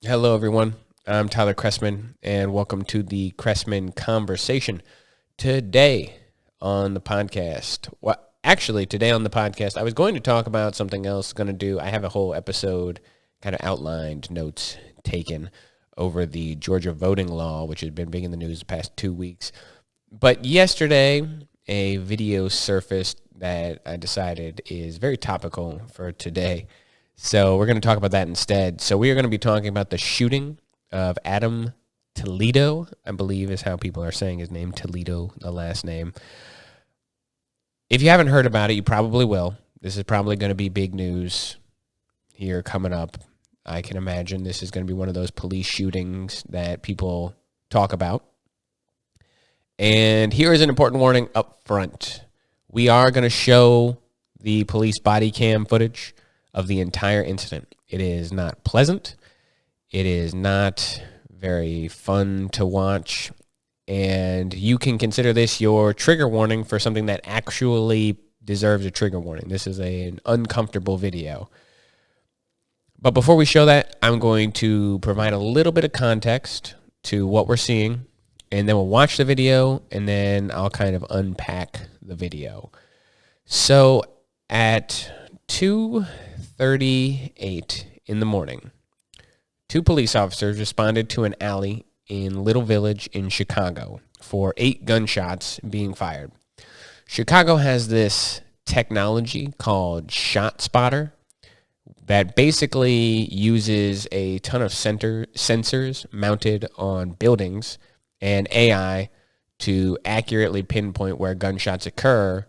Hello, everyone. I'm Tyler Chrestman, and welcome to the Chrestman Conversation. Today on the podcast, today on the podcast, I was going to talk about something else. I have a whole episode kind of outlined, notes taken over the Georgia voting law, which has been big in the news the past 2 weeks. But yesterday, a video surfaced that I decided is very topical for today. So we're going to talk about that instead. So we are going to be talking about the shooting of Adam Toledo, I believe is how people are saying his name, Toledo, the last name. If you haven't heard about it, you probably will. This is probably going to be big news here coming up. I can imagine this is going to be one of those police shootings that people talk about. And here is an important warning up front. We are going to show the police body cam footage of the entire incident. It is not pleasant. It is not very fun to watch. And you can consider this your trigger warning for something that actually deserves a trigger warning. This is an uncomfortable video. But before we show that, I'm going to provide a little bit of context to what we're seeing. And then we'll watch the video, and then I'll kind of unpack the video. So at 2:38 in the morning, two police officers responded to an alley in Little Village in Chicago for 8 gunshots being fired. Chicago has this technology called ShotSpotter that basically uses a ton of sensors mounted on buildings and AI to accurately pinpoint where gunshots occur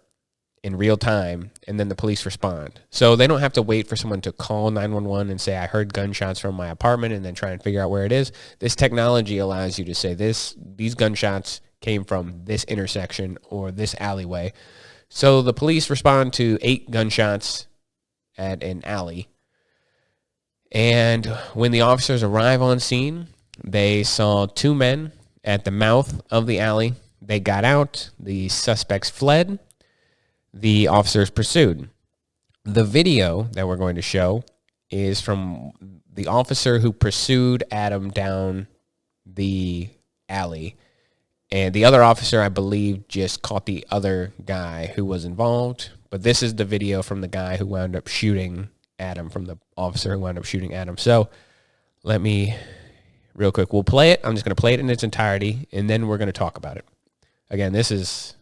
in real time, and then the police respond. So they don't have to wait for someone to call 911 and say, I heard gunshots from my apartment, and then try and figure out where it is. This technology allows you to say these gunshots came from this intersection or this alleyway. So the police respond to 8 gunshots at an alley. And when the officers arrive on scene, they saw 2 men at the mouth of the alley. They got out. The suspects fled. The officers pursued. The video that we're going to show is from the officer who pursued Adam down the alley. And the other officer, I believe, just caught the other guy who was involved. But this is the video from the guy who wound up shooting Adam, from the officer who wound up shooting Adam. So let me, real quick, we'll play it. I'm just going to play it in its entirety, and then we're going to talk about it. Again, this is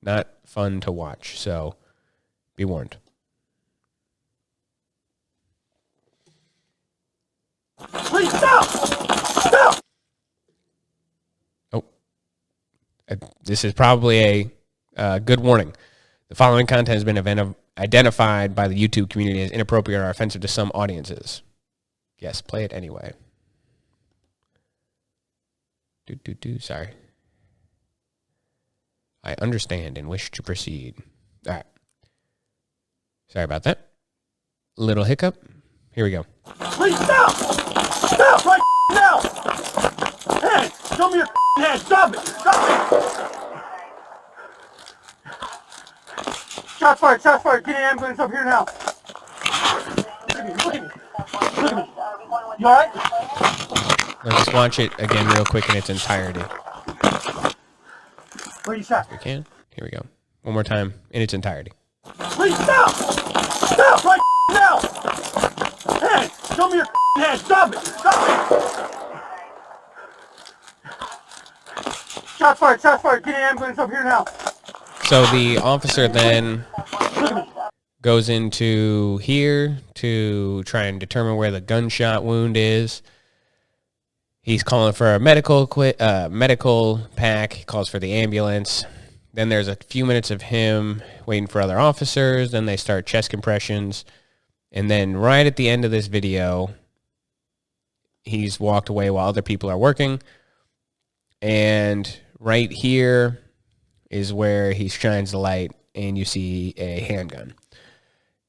not fun to watch, so be warned. Please stop! Stop! Oh, this is probably a good warning. The following content has been identified by the YouTube community as inappropriate or offensive to some audiences. Yes, play it anyway. Sorry. I understand and wish to proceed. All right. Sorry about that. Little hiccup. Here we go. Please stop! Stop right now! Hey, show me your hand. Stop it! Stop it! Shots fired! Shots fired! Get an ambulance up here now! Look at me! Look at me! Look at me! You alright? Let's watch it again real quick in its entirety. Where you shot? We can. Here we go. One more time in its entirety. Please stop! Stop right now! Hey, show me your hand. Stop it! Stop it! Shots fired! Shots fired! Get an ambulance up here now! So the officer then goes into here to try and determine where the gunshot wound is. He's calling for a medical pack. He calls for the ambulance. Then there's a few minutes of him waiting for other officers. Then they start chest compressions. And then right at the end of this video, he's walked away while other people are working. And right here is where he shines the light and you see a handgun.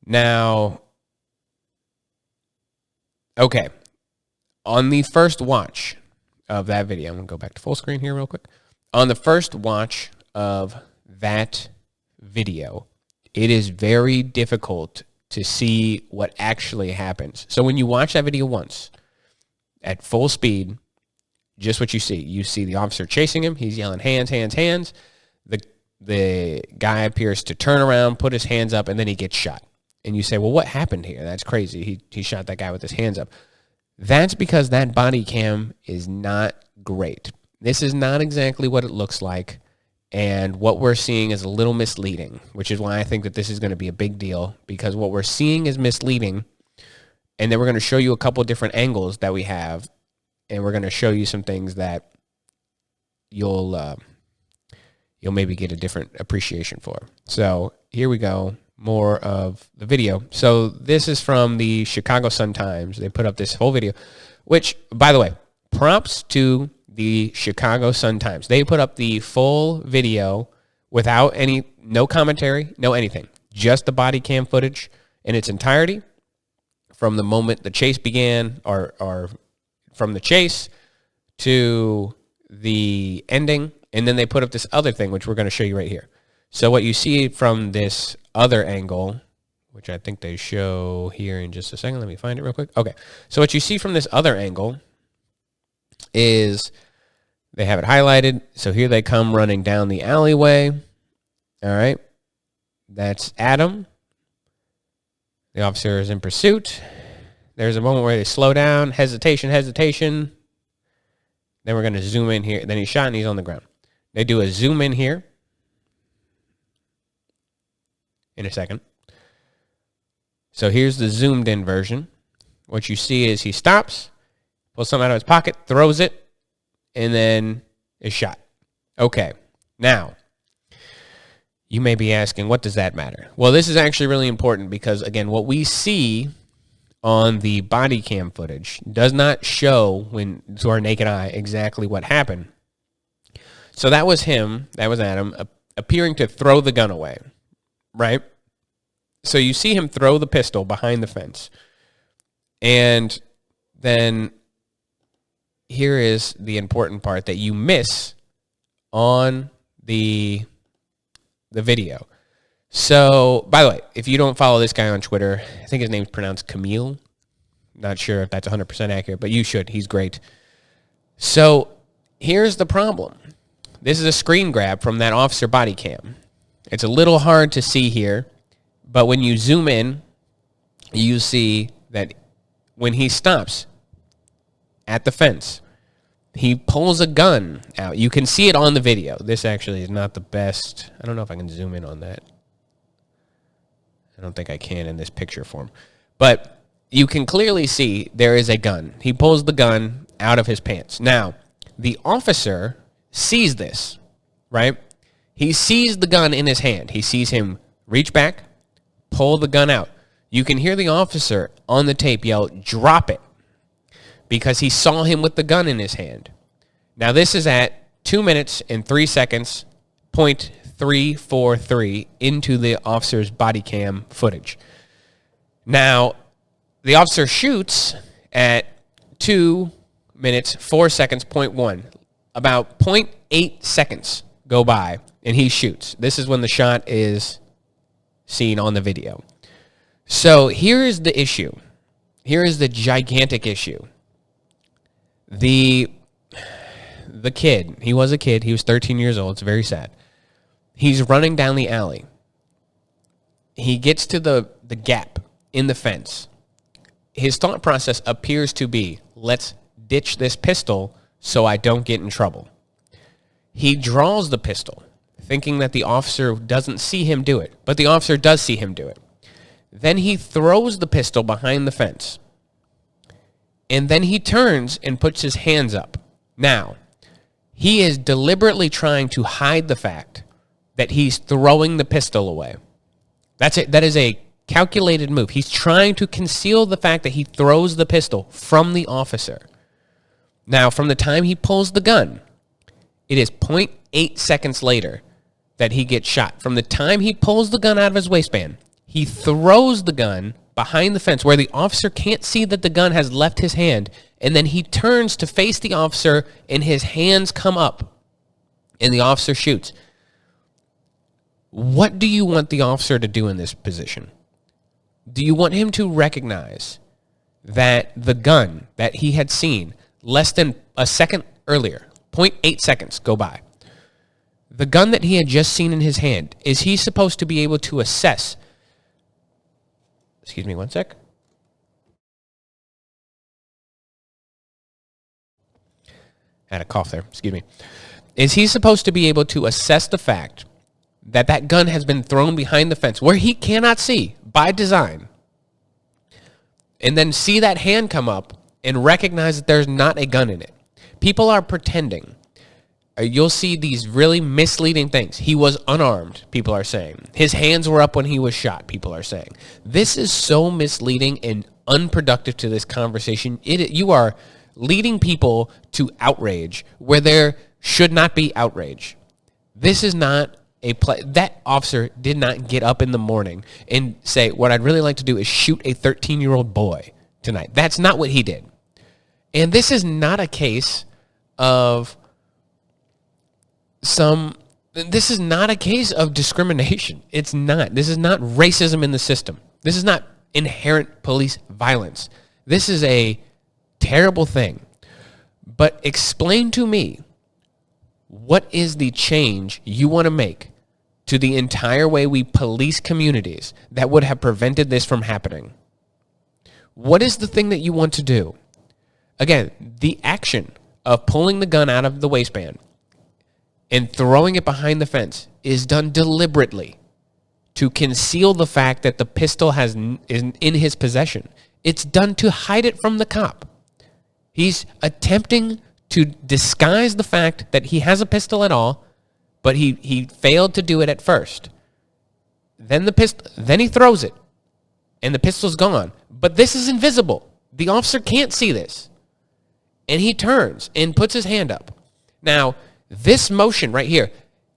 Now, okay. On the first watch of that video, I'm going to go back to full screen here real quick. On the first watch of that video, it is very difficult to see what actually happens. So when you watch that video once, at full speed. Just what you see. You see the officer chasing him. He's yelling, hands, hands, hands. The guy appears to turn around, put his hands up, and then he gets shot. And you say, well, what happened here? That's crazy. He shot that guy with his hands up. That's because that body cam is not great. This is not exactly what it looks like. And what we're seeing is a little misleading, which is why I think that this is going to be a big deal, because what we're seeing is misleading. And then we're going to show you a couple of different angles that we have. And we're going to show you some things that you'll maybe get a different appreciation for. So here we go, more of the video. So this is from the Chicago Sun-Times. They put up this whole video, which, by the way, props to the Chicago Sun-Times. They put up the full video without no commentary, no anything, just the body cam footage in its entirety from the moment the chase began, or from the chase to the ending. And then they put up this other thing, which we're going to show you right here. So what you see from this other angle, which I think they show here in just a second. Let me find it real quick. Okay. So what you see from this other angle is they have it highlighted. So here they come running down the alleyway. All right. That's Adam. The officer is in pursuit. There's a moment where they slow down, hesitation. Then we're going to zoom in here. Then he's shot and he's on the ground. They do a zoom in here in a second. So here's the zoomed in version. What you see is he stops, pulls something out of his pocket, throws it, and then is shot. Okay. Now, you may be asking, what does that matter? Well, this is actually really important because, again, what we see on the body cam footage does not show to our naked eye exactly what happened. So that was him, that was Adam, appearing to throw the gun away, right? So you see him throw the pistol behind the fence. And then here is the important part that you miss on the video. So, by the way, if you don't follow this guy on Twitter, I think his name's pronounced Camille. Not sure if that's 100% accurate, but you should. He's great. So, here's the problem. This is a screen grab from that officer body cam. It's a little hard to see here, but when you zoom in, you see that when he stops at the fence, he pulls a gun out. You can see it on the video. This actually is not the best. I don't know if I can zoom in on that. I don't think I can in this picture form. But you can clearly see there is a gun. He pulls the gun out of his pants. Now, the officer sees this, right? He sees the gun in his hand. He sees him reach back, pull the gun out. You can hear the officer on the tape yell, "Drop it," because he saw him with the gun in his hand. Now, this is at 2 minutes and 3 seconds, 0.343 into the officer's body cam footage. Now, the officer shoots at 2 minutes, 4 seconds, 0.1. About 0.8 seconds go by, and he shoots. This is when the shot is seen on the video. So here is the issue. Here is the gigantic issue. The kid, he was a kid. He was 13 years old. It's very sad. He's running down the alley. He gets to the gap in the fence. His thought process appears to be, let's ditch this pistol so I don't get in trouble. He draws the pistol, thinking that the officer doesn't see him do it, but the officer does see him do it. Then he throws the pistol behind the fence, and then he turns and puts his hands up. Now, he is deliberately trying to hide the fact that he's throwing the pistol away. That's it. That is a calculated move. He's trying to conceal the fact that he throws the pistol from the officer. Now, from the time he pulls the gun, it is 0.8 seconds later that he gets shot. From the time he pulls the gun out of his waistband, he throws the gun behind the fence where the officer can't see that the gun has left his hand, and then he turns to face the officer, and his hands come up, and the officer shoots. What do you want the officer to do in this position? Do you want him to recognize that the gun that he had seen less than a second earlier, 0.8 seconds go by, the gun that he had just seen in his hand, is he supposed to be able to assess? Excuse me one sec. Had a cough there. Excuse me. Is he supposed to be able to assess the fact that that gun has been thrown behind the fence where he cannot see by design, and then see that hand come up and recognize that there's not a gun in it? People are pretending. You'll see these really misleading things. He was unarmed, people are saying. His hands were up when he was shot, people are saying. This is so misleading and unproductive to this conversation. You are leading people to outrage where there should not be outrage. This is not a play. That officer did not get up in the morning and say, what I'd really like to do is shoot a 13-year-old boy tonight. That's not what he did. And this is not a case of this is not a case of discrimination. It's not. This is not racism in the system. This is not inherent police violence. This is a terrible thing. But explain to me, what is the change you want to make to the entire way we police communities that would have prevented this from happening? What is the thing that you want to do? Again, the action of pulling the gun out of the waistband and throwing it behind the fence is done deliberately to conceal the fact that the pistol is in his possession. It's done to hide it from the cop. He's attempting to disguise the fact that he has a pistol at all, but he failed to do it at first. Then he throws it, and the pistol's gone. But this is invisible. The officer can't see this. And he turns and puts his hand up. Now, this motion right here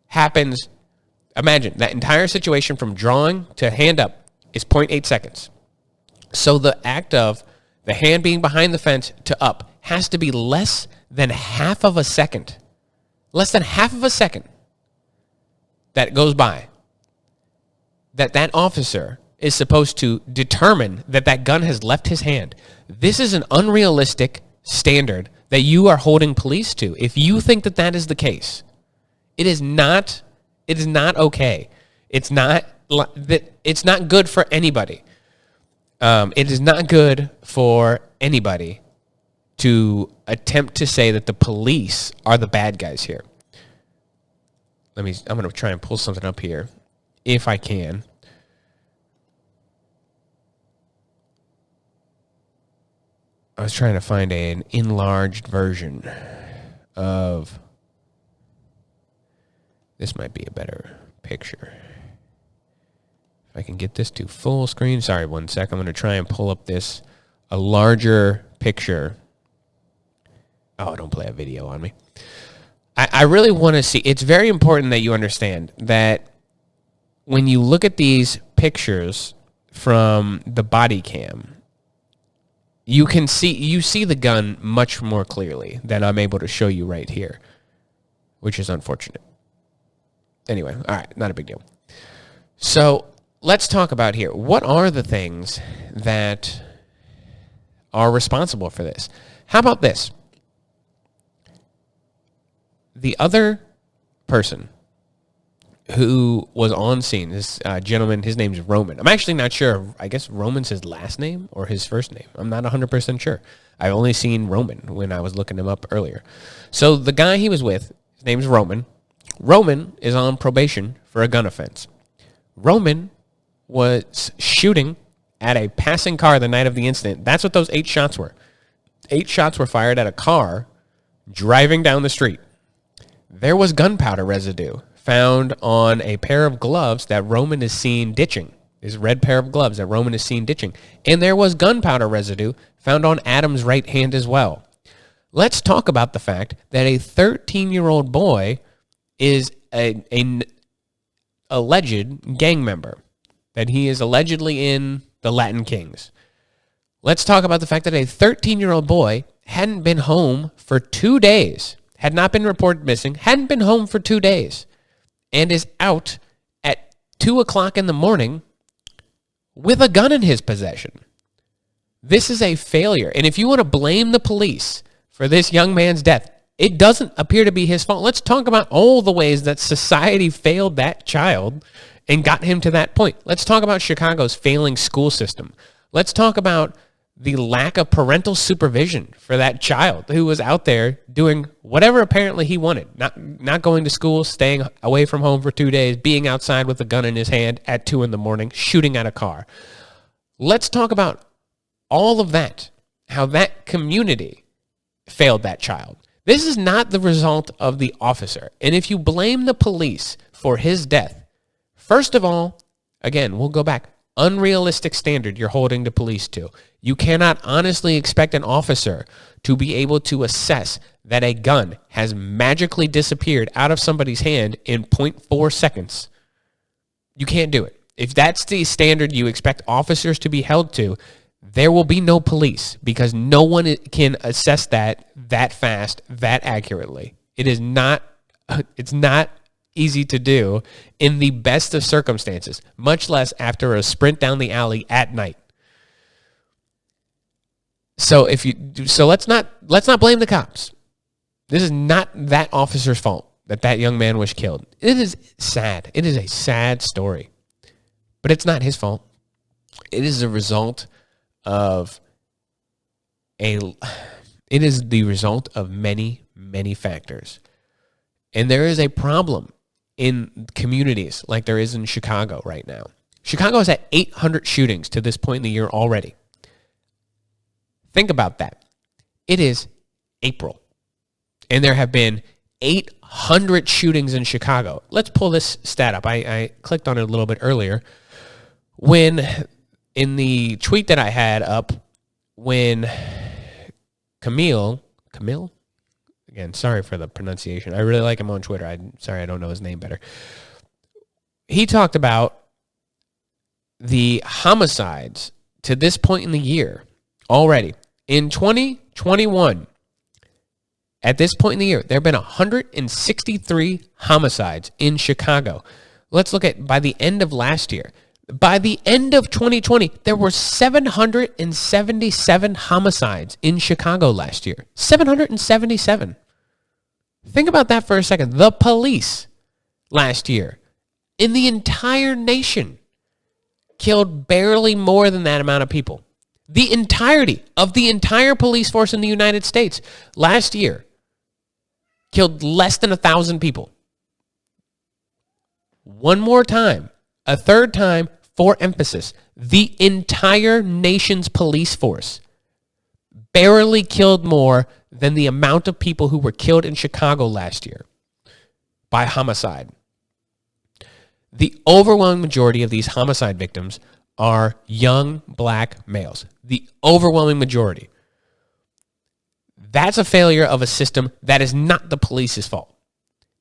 happens, imagine, that entire situation from drawing to hand up is 0.8 seconds. So the act of the hand being behind the fence to up has to be less than half of a second. Less than half of a second that goes by. That officer is supposed to determine that that gun has left his hand. This is an unrealistic standard that you are holding police to. If you think that that is the case, it is not okay. It's not good for anybody. It is not good for anybody to attempt to say that the police are the bad guys here. I'm going to try and pull something up here if I can. I was trying to find an enlarged version of, this might be a better picture. If I can get this to full screen. Sorry, one sec. I'm going to try and pull up a larger picture. Oh, don't play a video on me. I really want to see. It's very important that you understand that when you look at these pictures from the body cam, you see the gun much more clearly than I'm able to show you right here, which is unfortunate. Anyway, all right, not a big deal. So let's talk about here. What are the things that are responsible for this? How about this? The other person who was on scene, this gentleman, his name's Roman. I'm actually not sure. I guess Roman's his last name or his first name. I'm not 100% sure. I've only seen Roman when I was looking him up earlier. So the guy he was with, his name's Roman. Roman is on probation for a gun offense. Roman was shooting at a passing car the night of the incident. That's what those 8 shots were. 8 shots were fired at a car driving down the street. There was gunpowder residue found on a pair of gloves that Roman is seen ditching. His red pair of gloves that Roman is seen ditching. And there was gunpowder residue found on Adam's right hand as well. Let's talk about the fact that a 13-year-old boy is an alleged gang member, that he is allegedly in the Latin Kings. Let's talk about the fact that a 13-year-old boy hadn't been home for 2 days, had not been reported missing, hadn't been home for 2 days, and is out at 2 o'clock in the morning with a gun in his possession. This is a failure. And if you want to blame the police for this young man's death, it doesn't appear to be his fault. Let's talk about all the ways that society failed that child and got him to that point. Let's talk about Chicago's failing school system. Let's talk about the lack of parental supervision for that child who was out there doing whatever apparently he wanted. Not going to school, staying away from home for 2 days, being outside with a gun in his hand at 2 a.m, shooting at a car. Let's talk about all of that, how that community failed that child. This is not the result of the officer. And if you blame the police for his death, first of all, again, we'll go back, unrealistic standard you're holding the police to. You cannot honestly expect an officer to be able to assess that a gun has magically disappeared out of somebody's hand in 0.4 seconds. You can't do it. If that's the standard you expect officers to be held to, there will be no police because no one can assess that fast, that accurately. It's not easy to do in the best of circumstances, much less after a sprint down the alley at night. So let's not blame the cops. This is not that officer's fault that young man was killed. It is sad. It is a sad story. But it's not his fault. It is a result of it is the result of many, many factors. And there is a problem in communities like there is in Chicago right now. Chicago is at 800 shootings to this point in the year already. Think about that. It is April, and there have been 800 shootings in Chicago. Let's pull this stat up. I clicked on it a little bit earlier. When in the tweet that I had up, when Camille, again, sorry for the pronunciation. I really like him on Twitter. I'm sorry I don't know his name better. He talked about the homicides to this point in the year already. In 2021, at this point in the year, there have been 163 homicides in Chicago. Let's look at by the end of last year. By the end of 2020, there were 777 homicides in Chicago last year. 777. Think about that for a second. The police last year in the entire nation killed barely more than that amount of people. The entirety of the entire police force in the United States last year killed less than 1,000 people. One more time, a third time for emphasis, the entire nation's police force barely killed more than the amount of people who were killed in Chicago last year by homicide. The overwhelming majority of these homicide victims are young black males. The overwhelming majority. That's a failure of a system that is not the police's fault.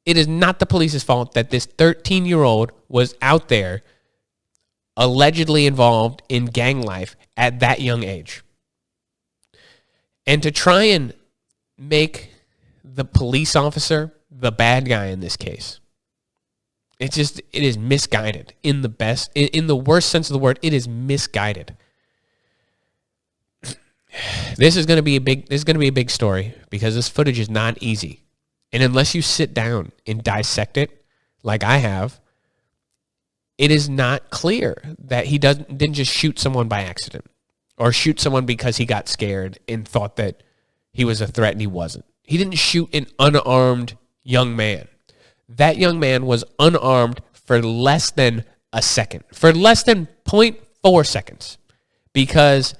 It is not the police's fault that this 13-year-old was out there allegedly involved in gang life at that young age. And to try and make the police officer the bad guy in this case, it is misguided in the worst sense of the word. It is misguided. This is going to be a big story because this footage is not easy. And unless you sit down and dissect it like I have, it is not clear that he didn't just shoot someone by accident or shoot someone because he got scared and thought that he was a threat and he wasn't. He didn't shoot an unarmed young man. That young man was unarmed for less than a second, for less than 0.4 seconds, because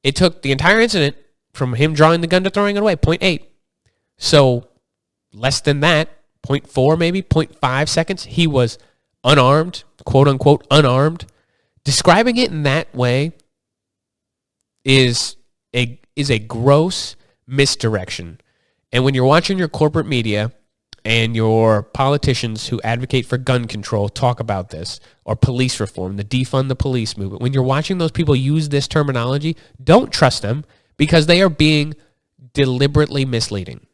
it took the entire incident from him drawing the gun to throwing it away, 0.8. So less than that, 0.4 maybe, 0.5 seconds, he was unarmed, quote unquote unarmed. Describing it in that way is a gross misdirection. And when you're watching your corporate media and your politicians who advocate for gun control talk about this, or police reform, the defund the police movement, when you're watching those people use this terminology, don't trust them because they are being deliberately misleading.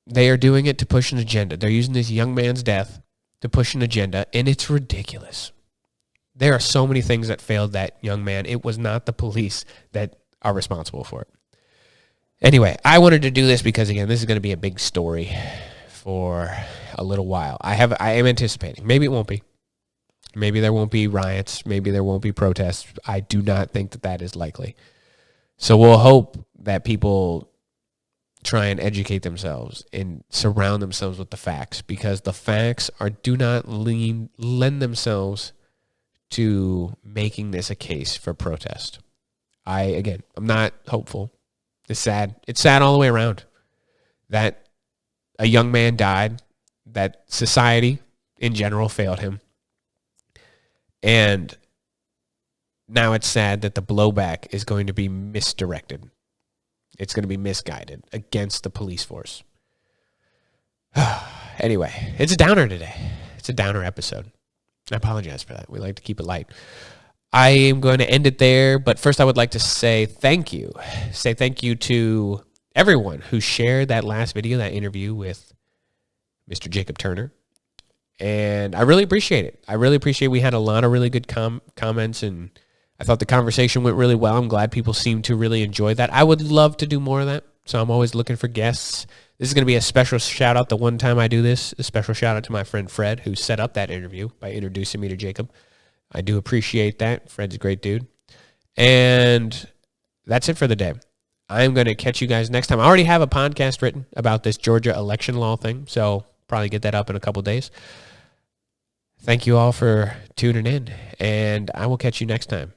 They are doing it to push an agenda. They're using this young man's death to push an agenda, and it's ridiculous. There are so many things that failed that young man. It was not the police that are responsible for it. Anyway, I wanted to do this because, again, this is going to be a big story for a little while. I am anticipating. Maybe it won't be. Maybe there won't be riots. Maybe there won't be protests. I do not think that that is likely. So we'll hope that people try and educate themselves and surround themselves with the facts, because the facts do not lend themselves to making this a case for protest. I'm not hopeful. It's sad. It's sad all the way around that a young man died, that society in general failed him. And now it's sad that the blowback is going to be misdirected. It's going to be misguided against the police force. Anyway, it's a downer today. It's a downer episode. I apologize for that. We like to keep it light. I am going to end it there, but first I would like to say thank you. Say thank you to everyone who shared that last video, that interview with Mr. Jacob Turner. And I really appreciate it. We had a lot of really good comments, and I thought the conversation went really well. I'm glad people seem to really enjoy that. I would love to do more of that, so I'm always looking for guests. This is going to be a special shout-out the one time I do this, a special shout-out to my friend Fred, who set up that interview by introducing me to Jacob. I do appreciate that. Fred's a great dude. And that's it for the day. I'm going to catch you guys next time. I already have a podcast written about this Georgia election law thing, so probably get that up in a couple days. Thank you all for tuning in, and I will catch you next time.